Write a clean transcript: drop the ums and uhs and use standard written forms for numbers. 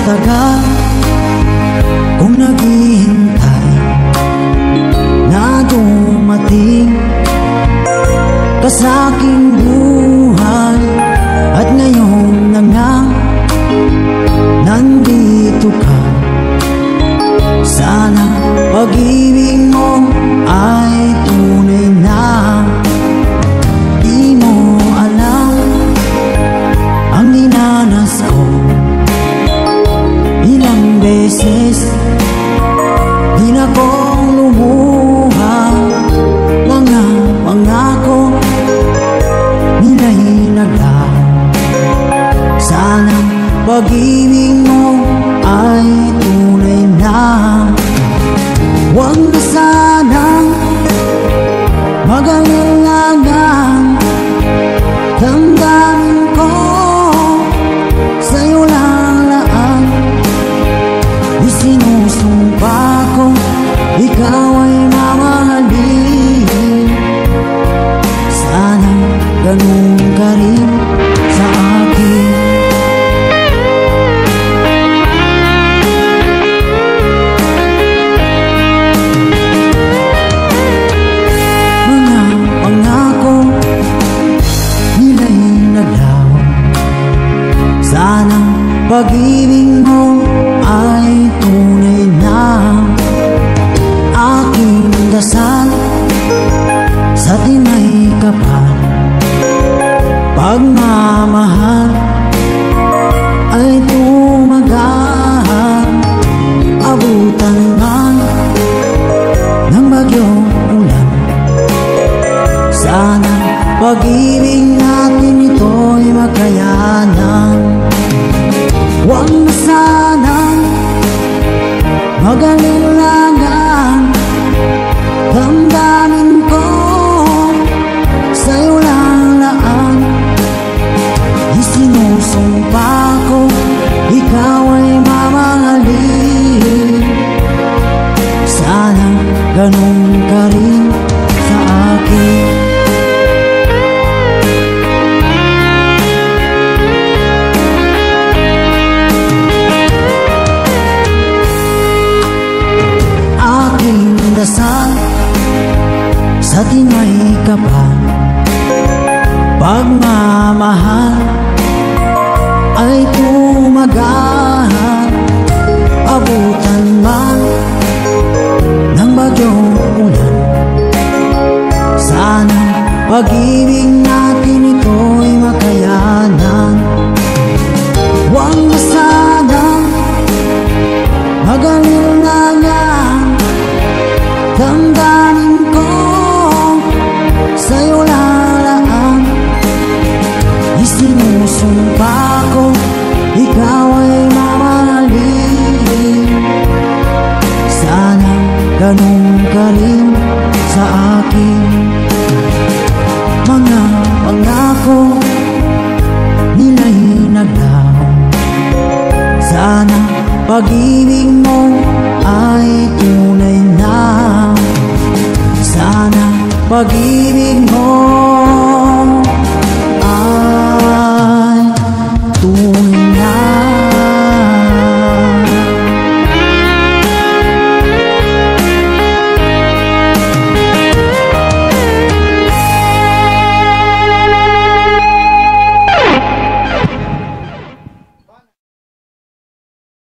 Tagal kung naghihintay na dumating ka sa aking buhay, at ngayon na nga nandito ka. Sana pag-ibig mo ay tunay na. Di mo alam ang dinanas ko. Ilang beses din akong lumuha, mga pangako nila'y naglaho. Sana pag-ibig mo ay tunay na. Huwag na sanang mag-alinlangan, damdamin ko sa'yo lang laan. Isinusumpa ko, ikaw ay mamahalin. Sana ganun ka rin sa akin. Mga pangako nila'y naglaho. Sana pag-ibig mo ay tunay na. Aking dasal sa tinay kapal, pagmamahal ay tumagal. Abutan man ng bagyong ulan, sana pag-ibig natin ito'y makayanan. Huwag na sanang mag-alinlangan, damdamin ko sa'yo lang laan. Isinusumpa ko, ikaw ay mamahalin. Sana ganun ka rin sa akin. Dasal sa tinay kapal, pagmamahal ay tumagal. Abutan man ng bagyong ulan, sana pag-ibig natin ito'y makayanan. Huwag na sanang mag-alinlangan, damdamin ko sa'yo lalaan. Isinusumpa ko, ikaw ay mamahalin. Sana ganun ka rin sa akin. Mga pangako nila'y naglaho. Sana pag-ibig mo ay tunay na. Sana pag-ibig mo